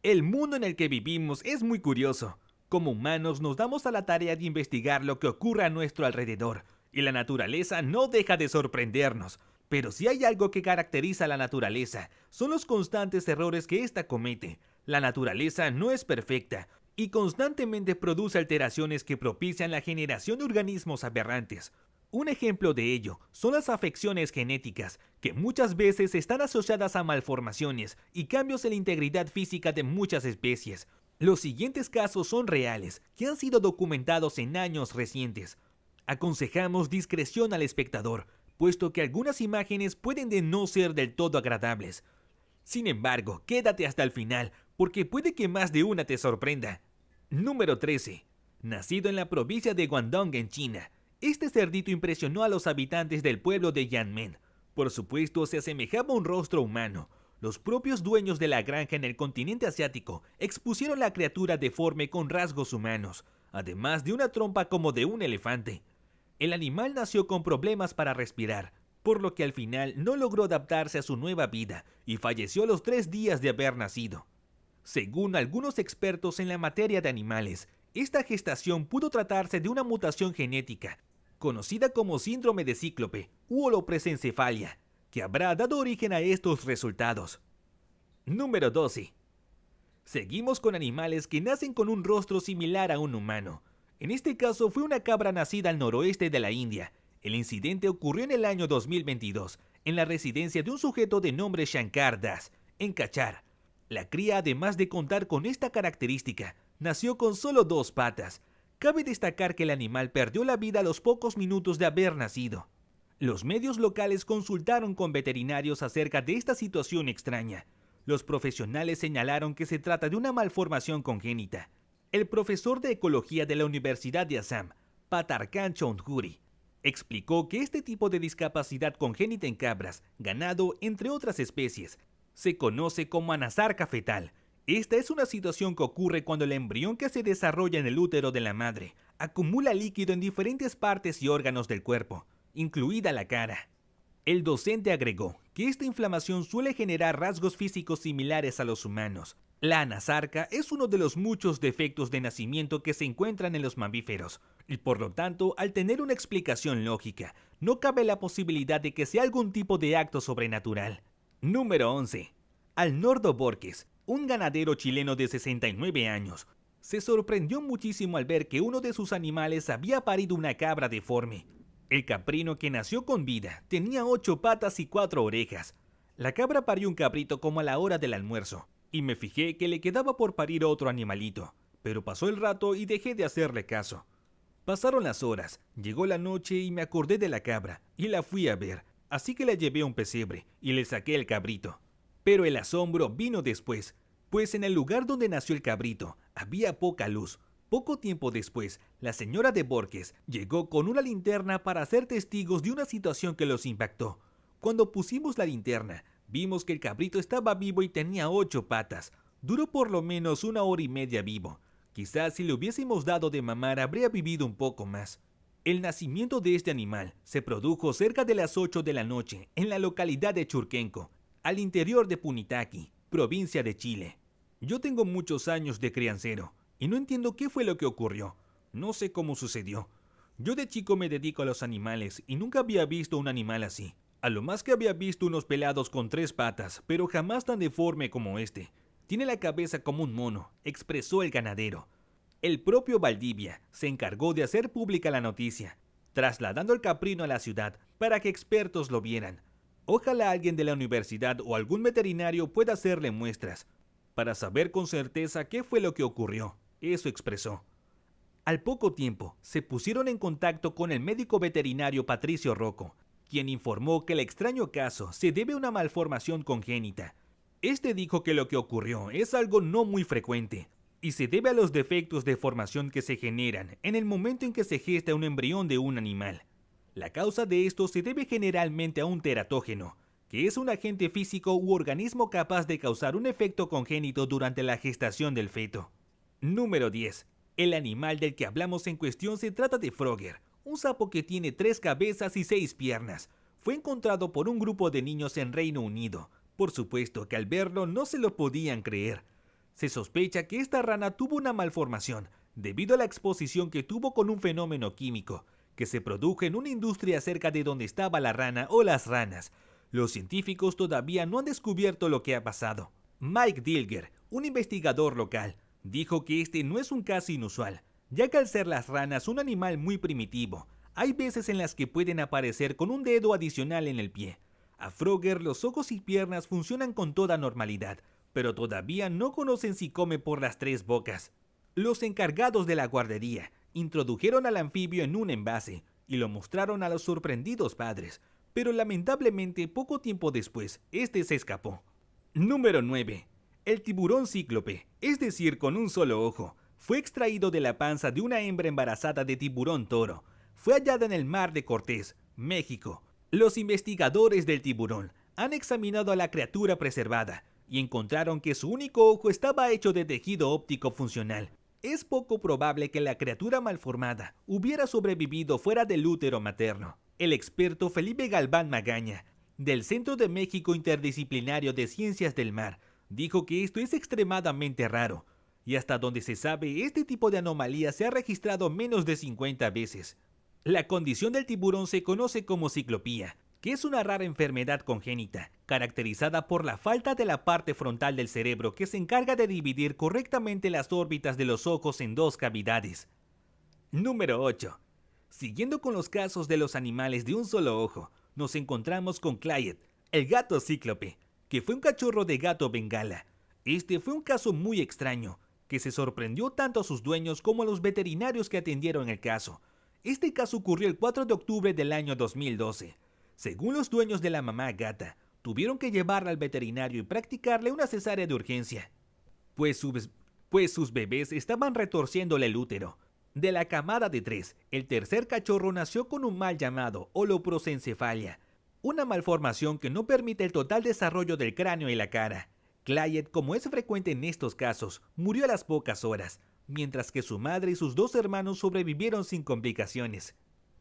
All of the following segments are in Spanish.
El mundo en el que vivimos es muy curioso. Como humanos nos damos a la tarea de investigar lo que ocurre a nuestro alrededor, y la naturaleza no deja de sorprendernos. Pero si hay algo que caracteriza a la naturaleza, son los constantes errores que ésta comete. La naturaleza no es perfecta, y constantemente produce alteraciones que propician la generación de organismos aberrantes. Un ejemplo de ello son las afecciones genéticas, que muchas veces están asociadas a malformaciones y cambios en la integridad física de muchas especies. Los siguientes casos son reales, que han sido documentados en años recientes. Aconsejamos discreción al espectador, puesto que algunas imágenes pueden de no ser del todo agradables. Sin embargo, quédate hasta el final, porque puede que más de una te sorprenda. Número 13. Nacido en la provincia de Guangdong en China, este cerdito impresionó a los habitantes del pueblo de Yanmen. Por supuesto, se asemejaba a un rostro humano. Los propios dueños de la granja en el continente asiático expusieron la criatura deforme con rasgos humanos, además de una trompa como de un elefante. El animal nació con problemas para respirar, por lo que al final no logró adaptarse a su nueva vida y falleció a los 3 días de haber nacido. Según algunos expertos en la materia de animales, esta gestación pudo tratarse de una mutación genética, conocida como síndrome de cíclope u holopresencefalia, que habrá dado origen a estos resultados. Número 12. Seguimos con animales que nacen con un rostro similar a un humano. En este caso fue una cabra nacida al noroeste de la India. El incidente ocurrió en el año 2022, en la residencia de un sujeto de nombre Shankar Das, en Cachar. La cría, además de contar con esta característica, nació con solo 2 patas. Cabe destacar que el animal perdió la vida a los pocos minutos de haber nacido. Los medios locales consultaron con veterinarios acerca de esta situación extraña. Los profesionales señalaron que se trata de una malformación congénita. El profesor de ecología de la Universidad de Assam, Patarkan Choudhury, explicó que este tipo de discapacidad congénita en cabras, ganado, entre otras especies, se conoce como anasarca fetal. Esta es una situación que ocurre cuando el embrión que se desarrolla en el útero de la madre acumula líquido en diferentes partes y órganos del cuerpo, incluida la cara. El docente agregó que esta inflamación suele generar rasgos físicos similares a los humanos. La anasarca es uno de los muchos defectos de nacimiento que se encuentran en los mamíferos, y por lo tanto, al tener una explicación lógica, no cabe la posibilidad de que sea algún tipo de acto sobrenatural. Número 11. Arnoldo Borges, un ganadero chileno de 69 años, se sorprendió muchísimo al ver que uno de sus animales había parido una cabra deforme. El caprino, que nació con vida, tenía 8 patas y 4 orejas. La cabra parió un cabrito como a la hora del almuerzo, y me fijé que le quedaba por parir otro animalito, pero pasó el rato y dejé de hacerle caso. Pasaron las horas, llegó la noche y me acordé de la cabra, y la fui a ver, así que la llevé a un pesebre y le saqué el cabrito. Pero el asombro vino después, pues en el lugar donde nació el cabrito había poca luz. Poco tiempo después, la señora de Borges llegó con una linterna para ser testigos de una situación que los impactó. Cuando pusimos la linterna, vimos que el cabrito estaba vivo y tenía 8 patas. Duró por lo menos 1 hora y media vivo. Quizás si le hubiésemos dado de mamar habría vivido un poco más. El nacimiento de este animal se produjo cerca de las 8 de la noche en la localidad de Churquenco, al interior de Punitaqui, provincia de Chile. Yo tengo muchos años de criancero y no entiendo qué fue lo que ocurrió. No sé cómo sucedió. Yo de chico me dedico a los animales y nunca había visto un animal así. A lo más que había visto unos pelados con 3 patas, pero jamás tan deforme como este. Tiene la cabeza como un mono, expresó el ganadero. El propio Valdivia se encargó de hacer pública la noticia, trasladando el caprino a la ciudad para que expertos lo vieran. Ojalá alguien de la universidad o algún veterinario pueda hacerle muestras, para saber con certeza qué fue lo que ocurrió. Eso expresó. Al poco tiempo, se pusieron en contacto con el médico veterinario Patricio Rocco, quien informó que el extraño caso se debe a una malformación congénita. Este dijo que lo que ocurrió es algo no muy frecuente, y se debe a los defectos de formación que se generan en el momento en que se gesta un embrión de un animal. La causa de esto se debe generalmente a un teratógeno, que es un agente físico u organismo capaz de causar un efecto congénito durante la gestación del feto. Número 10. El animal del que hablamos en cuestión se trata de Frogger, un sapo que tiene 3 cabezas y 6 piernas. Fue encontrado por un grupo de niños en Reino Unido. Por supuesto que al verlo no se lo podían creer. Se sospecha que esta rana tuvo una malformación debido a la exposición que tuvo con un fenómeno químico que se produjo en una industria cerca de donde estaba la rana o las ranas. Los científicos todavía no han descubierto lo que ha pasado. Mike Dilger, un investigador local, dijo que este no es un caso inusual, ya que al ser las ranas un animal muy primitivo, hay veces en las que pueden aparecer con un dedo adicional en el pie. A Frogger los ojos y piernas funcionan con toda normalidad, pero todavía no conocen si come por las 3 bocas. Los encargados de la guardería introdujeron al anfibio en un envase y lo mostraron a los sorprendidos padres, pero lamentablemente poco tiempo después, este se escapó. Número 9. El tiburón cíclope, es decir, con un solo ojo, fue extraído de la panza de una hembra embarazada de tiburón toro. Fue hallada en el mar de Cortés, México. Los investigadores del tiburón han examinado a la criatura preservada y encontraron que su único ojo estaba hecho de tejido óptico funcional. Es poco probable que la criatura malformada hubiera sobrevivido fuera del útero materno. El experto Felipe Galván Magaña, del Centro de México Interdisciplinario de Ciencias del Mar, dijo que esto es extremadamente raro, y hasta donde se sabe, este tipo de anomalía se ha registrado menos de 50 veces. La condición del tiburón se conoce como ciclopía, que es una rara enfermedad congénita, caracterizada por la falta de la parte frontal del cerebro que se encarga de dividir correctamente las órbitas de los ojos en 2 cavidades. Número 8. Siguiendo con los casos de los animales de un solo ojo, nos encontramos con Clyde, el gato cíclope, que fue un cachorro de gato bengala. Este fue un caso muy extraño, que se sorprendió tanto a sus dueños como a los veterinarios que atendieron el caso. Este caso ocurrió el 4 de octubre del año 2012. Según los dueños de la mamá gata, tuvieron que llevarla al veterinario y practicarle una cesárea de urgencia, pues sus bebés estaban retorciéndole el útero. De la camada de 3, el tercer cachorro nació con un mal llamado holoprosencefalia, una malformación que no permite el total desarrollo del cráneo y la cara. Clyde, como es frecuente en estos casos, murió a las pocas horas, mientras que su madre y sus 2 hermanos sobrevivieron sin complicaciones.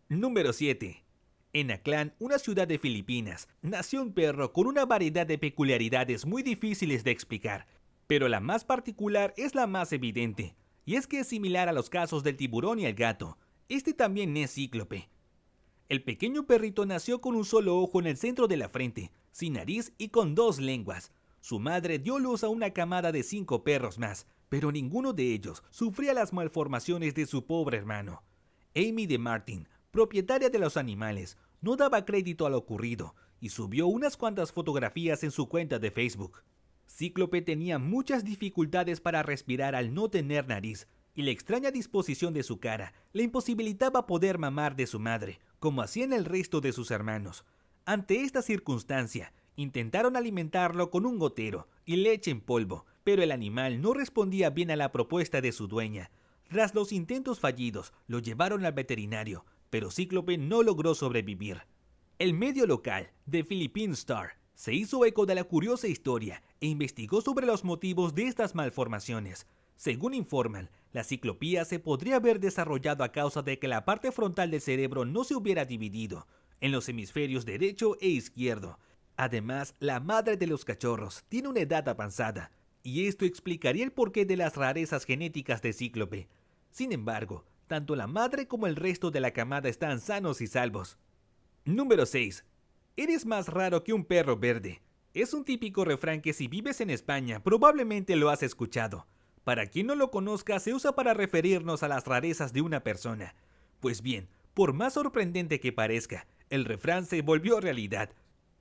Número 7. En Aklan, una ciudad de Filipinas, nació un perro con una variedad de peculiaridades muy difíciles de explicar, pero la más particular es la más evidente, y es que es similar a los casos del tiburón y el gato. Este también es cíclope. El pequeño perrito nació con un solo ojo en el centro de la frente, sin nariz y con 2 lenguas. Su madre dio luz a una camada de 5 perros más, pero ninguno de ellos sufría las malformaciones de su pobre hermano. Amy de Martin, propietaria de los animales, no daba crédito a lo ocurrido y subió unas cuantas fotografías en su cuenta de Facebook. Cíclope tenía muchas dificultades para respirar al no tener nariz, y la extraña disposición de su cara le imposibilitaba poder mamar de su madre, como hacían el resto de sus hermanos. Ante esta circunstancia, intentaron alimentarlo con un gotero y leche en polvo, pero el animal no respondía bien a la propuesta de su dueña. Tras los intentos fallidos, lo llevaron al veterinario, pero Cíclope no logró sobrevivir. El medio local, The Philippine Star, se hizo eco de la curiosa historia e investigó sobre los motivos de estas malformaciones. Según informan, la ciclopía se podría haber desarrollado a causa de que la parte frontal del cerebro no se hubiera dividido en los hemisferios derecho e izquierdo. Además, la madre de los cachorros tiene una edad avanzada, y esto explicaría el porqué de las rarezas genéticas de Cíclope. Sin embargo, tanto la madre como el resto de la camada están sanos y salvos. Número 6. Eres más raro que un perro verde. Es un típico refrán que si vives en España probablemente lo has escuchado. Para quien no lo conozca, se usa para referirnos a las rarezas de una persona. Pues bien, por más sorprendente que parezca, el refrán se volvió realidad,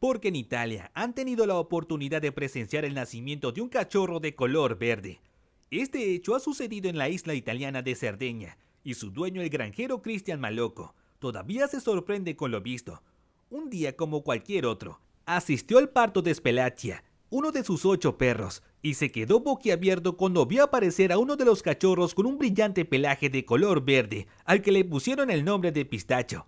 porque en Italia han tenido la oportunidad de presenciar el nacimiento de un cachorro de color verde. Este hecho ha sucedido en la isla italiana de Cerdeña, y su dueño, el granjero Cristian Malocco, todavía se sorprende con lo visto. Un día como cualquier otro, asistió al parto de Spelaccia, uno de sus 8 perros, y se quedó boquiabierto cuando vio aparecer a uno de los cachorros con un brillante pelaje de color verde, al que le pusieron el nombre de Pistacho.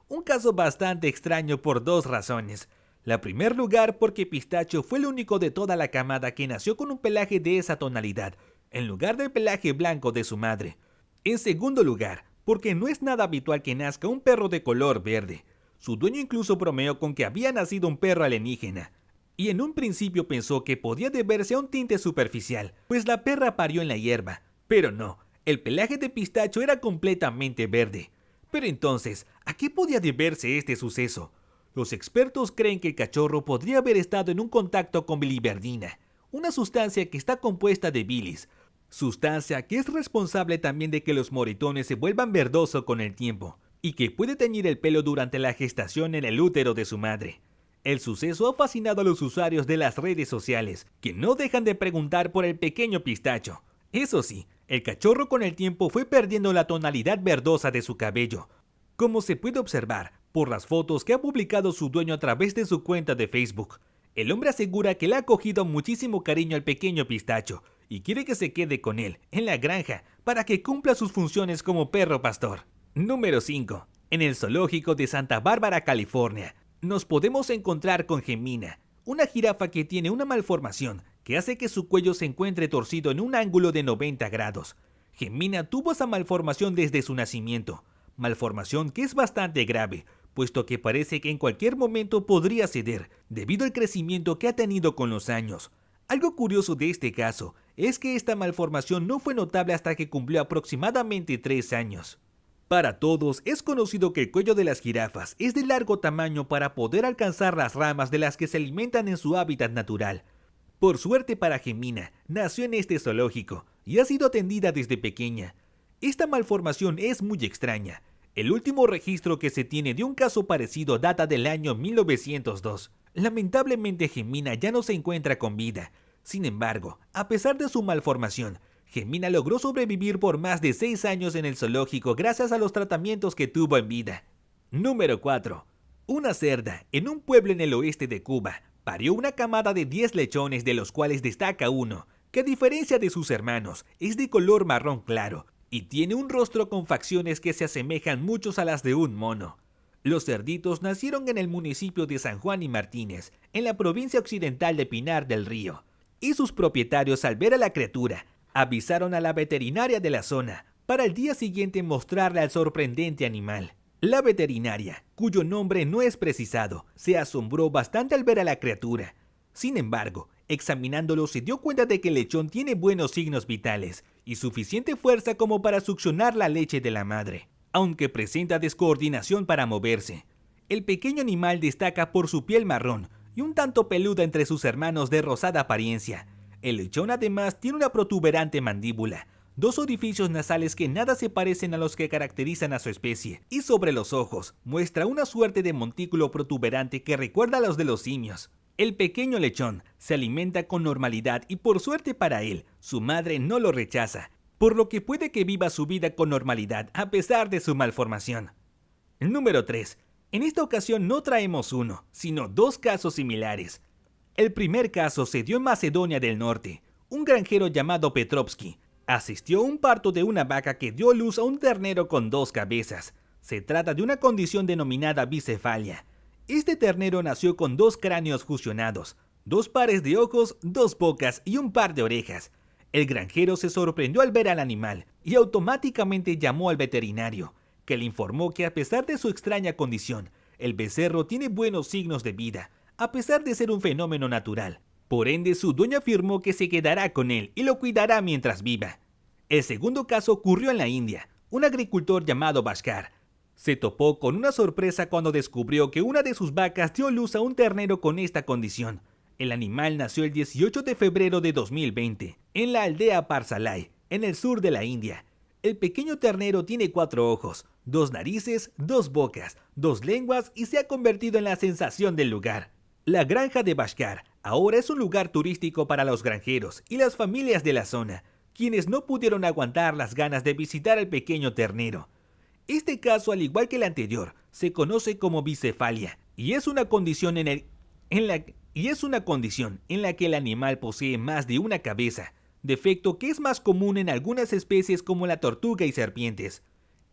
Un caso bastante extraño por 2 razones. En primer lugar, porque Pistacho fue el único de toda la camada que nació con un pelaje de esa tonalidad, en lugar del pelaje blanco de su madre. En segundo lugar, porque no es nada habitual que nazca un perro de color verde. Su dueño incluso bromeó con que había nacido un perro alienígena. y en un principio pensó que podía deberse a un tinte superficial, pues la perra parió en la hierba. Pero no, el pelaje de Pistacho era completamente verde. Pero entonces, ¿a qué podía deberse este suceso? Los expertos creen que el cachorro podría haber estado en un contacto con biliverdina, una sustancia que está compuesta de bilis, sustancia que es responsable también de que los moretones se vuelvan verdosos con el tiempo, y que puede teñir el pelo durante la gestación en el útero de su madre. El suceso ha fascinado a los usuarios de las redes sociales, que no dejan de preguntar por el pequeño Pistacho. Eso sí, el cachorro con el tiempo fue perdiendo la tonalidad verdosa de su cabello, como se puede observar por las fotos que ha publicado su dueño a través de su cuenta de Facebook. El hombre asegura que le ha cogido muchísimo cariño al pequeño Pistacho y quiere que se quede con él en la granja para que cumpla sus funciones como perro pastor. Número 5. En el zoológico de Santa Bárbara, California, nos podemos encontrar con Gemina, una jirafa que tiene una malformación que hace que su cuello se encuentre torcido en un ángulo de 90 grados. Gemina tuvo esa malformación desde su nacimiento, malformación que es bastante grave, puesto que parece que en cualquier momento podría ceder, debido al crecimiento que ha tenido con los años. Algo curioso de este caso es que esta malformación no fue notable hasta que cumplió aproximadamente 3 años. Para todos es conocido que el cuello de las jirafas es de largo tamaño para poder alcanzar las ramas de las que se alimentan en su hábitat natural. Por suerte para Gemina, nació en este zoológico y ha sido atendida desde pequeña. Esta malformación es muy extraña. El último registro que se tiene de un caso parecido data del año 1902. Lamentablemente Gemina ya no se encuentra con vida. Sin embargo, a pesar de su malformación, Gemina logró sobrevivir por más de 6 años en el zoológico gracias a los tratamientos que tuvo en vida. Número 4. Una cerda, en un pueblo en el oeste de Cuba, parió una camada de 10 lechones, de los cuales destaca uno, que a diferencia de sus hermanos, es de color marrón claro y tiene un rostro con facciones que se asemejan mucho a las de un mono. Los cerditos nacieron en el municipio de San Juan y Martínez, en la provincia occidental de Pinar del Río, y sus propietarios, al ver a la criatura, avisaron a la veterinaria de la zona para el día siguiente mostrarle al sorprendente animal. La veterinaria, cuyo nombre no es precisado, se asombró bastante al ver a la criatura. Sin embargo, examinándolo se dio cuenta de que el lechón tiene buenos signos vitales y suficiente fuerza como para succionar la leche de la madre, aunque presenta descoordinación para moverse. El pequeño animal destaca por su piel marrón y un tanto peluda entre sus hermanos de rosada apariencia. El lechón además tiene una protuberante mandíbula, 2 orificios nasales que nada se parecen a los que caracterizan a su especie, y sobre los ojos muestra una suerte de montículo protuberante que recuerda a los de los simios. El pequeño lechón se alimenta con normalidad y, por suerte para él, su madre no lo rechaza, por lo que puede que viva su vida con normalidad a pesar de su malformación. Número 3. En esta ocasión no traemos uno, sino 2 casos similares. El primer caso se dio en Macedonia del Norte. Un granjero llamado Petrovsky asistió a un parto de una vaca que dio luz a un ternero con 2 cabezas. Se trata de una condición denominada bicefalia. Este ternero nació con 2 cráneos fusionados, 2 pares de ojos, 2 bocas y un par de orejas. El granjero se sorprendió al ver al animal y automáticamente llamó al veterinario, que le informó que a pesar de su extraña condición, el becerro tiene buenos signos de vida, a pesar de ser un fenómeno natural. Por ende, su dueño afirmó que se quedará con él y lo cuidará mientras viva. El segundo caso ocurrió en la India. Un agricultor llamado Bhaskar se topó con una sorpresa cuando descubrió que una de sus vacas dio luz a un ternero con esta condición. El animal nació el 18 de febrero de 2020, en la aldea Parsalai, en el sur de la India. El pequeño ternero tiene 4 ojos, 2 narices, 2 bocas, 2 lenguas y se ha convertido en la sensación del lugar. La granja de Bhaskar ahora es un lugar turístico para los granjeros y las familias de la zona, quienes no pudieron aguantar las ganas de visitar al pequeño ternero. Este caso, al igual que el anterior, se conoce como bicefalia y es una condición en la que el animal posee más de una cabeza, defecto que es más común en algunas especies como la tortuga y serpientes.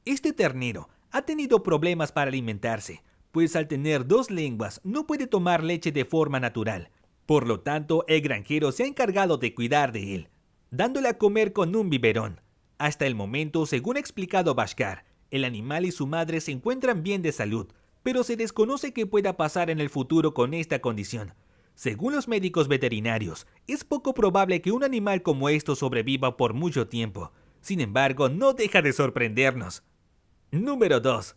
Este ternero ha tenido problemas para alimentarse, pues al tener 2 lenguas no puede tomar leche de forma natural. Por lo tanto, el granjero se ha encargado de cuidar de él, dándole a comer con un biberón. Hasta el momento, según ha explicado Bhaskar, el animal y su madre se encuentran bien de salud, pero se desconoce qué pueda pasar en el futuro con esta condición. Según los médicos veterinarios, es poco probable que un animal como esto sobreviva por mucho tiempo. Sin embargo, no deja de sorprendernos. Número 2.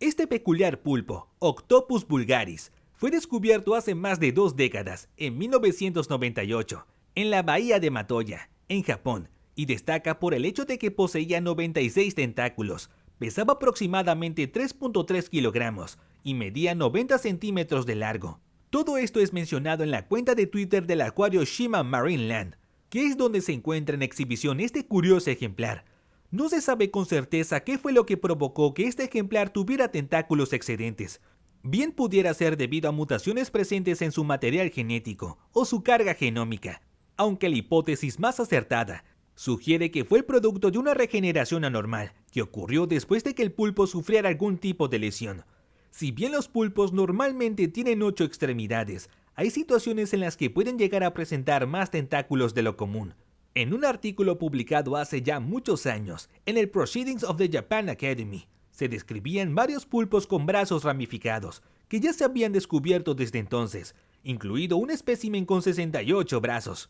Este peculiar pulpo, Octopus vulgaris, fue descubierto hace más de 2 décadas, en 1998, en la bahía de Matoya, en Japón, y destaca por el hecho de que poseía 96 tentáculos, pesaba aproximadamente 3.3 kilogramos y medía 90 centímetros de largo. Todo esto es mencionado en la cuenta de Twitter del acuario Shima Marine Land, que es donde se encuentra en exhibición este curioso ejemplar. No se sabe con certeza qué fue lo que provocó que este ejemplar tuviera tentáculos excedentes. Bien pudiera ser debido a mutaciones presentes en su material genético o su carga genómica, aunque la hipótesis más acertada sugiere que fue el producto de una regeneración anormal que ocurrió después de que el pulpo sufriera algún tipo de lesión. Si bien los pulpos normalmente tienen 8 extremidades, hay situaciones en las que pueden llegar a presentar más tentáculos de lo común. En un artículo publicado hace ya muchos años, en el Proceedings of the Japan Academy, se describían varios pulpos con brazos ramificados, que ya se habían descubierto desde entonces, incluido un espécimen con 68 brazos.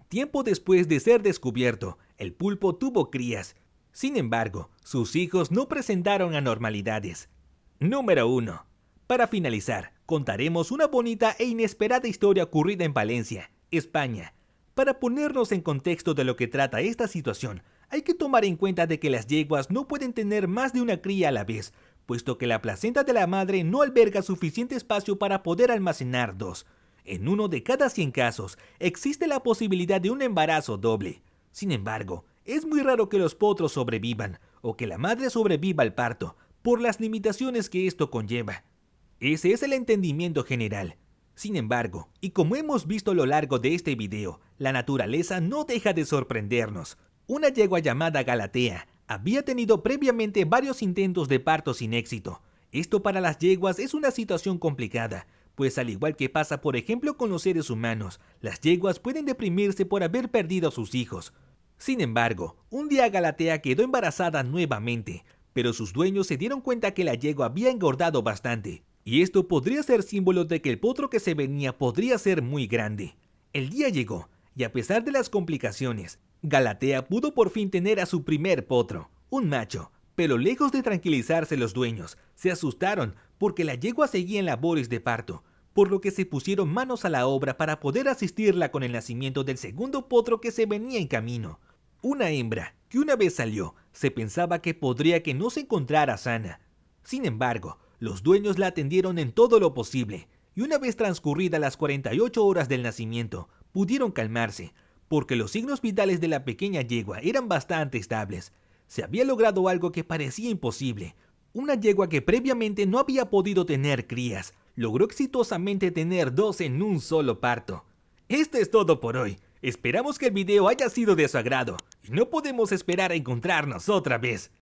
Tiempo después de ser descubierto, el pulpo tuvo crías. Sin embargo, sus hijos no presentaron anormalidades. Número 1. Para finalizar, contaremos una bonita e inesperada historia ocurrida en Valencia, España. Para ponernos en contexto de lo que trata esta situación, hay que tomar en cuenta de que las yeguas no pueden tener más de una cría a la vez, puesto que la placenta de la madre no alberga suficiente espacio para poder almacenar 2. En uno de cada 100 casos, existe la posibilidad de un embarazo doble. Sin embargo, es muy raro que los potros sobrevivan, o que la madre sobreviva al parto, por las limitaciones que esto conlleva. Ese es el entendimiento general. Sin embargo, y como hemos visto a lo largo de este video, la naturaleza no deja de sorprendernos. Una yegua llamada Galatea había tenido previamente varios intentos de parto sin éxito. Esto para las yeguas es una situación complicada, pues al igual que pasa por ejemplo con los seres humanos, las yeguas pueden deprimirse por haber perdido a sus hijos. Sin embargo, un día Galatea quedó embarazada nuevamente, pero sus dueños se dieron cuenta que la yegua había engordado bastante, y esto podría ser símbolo de que el potro que se venía podría ser muy grande. El día llegó, y a pesar de las complicaciones, Galatea pudo por fin tener a su primer potro, un macho, pero lejos de tranquilizarse los dueños, se asustaron porque la yegua seguía en labores de parto, por lo que se pusieron manos a la obra para poder asistirla con el nacimiento del segundo potro que se venía en camino. Una hembra que una vez salió, se pensaba que podría que no se encontrara sana. Sin embargo, los dueños la atendieron en todo lo posible, y una vez transcurridas las 48 horas del nacimiento, pudieron calmarse, porque los signos vitales de la pequeña yegua eran bastante estables. Se había logrado algo que parecía imposible. Una yegua que previamente no había podido tener crías, logró exitosamente tener 2 en un solo parto. Esto es todo por hoy. Esperamos que el video haya sido de su agrado, y no podemos esperar a encontrarnos otra vez.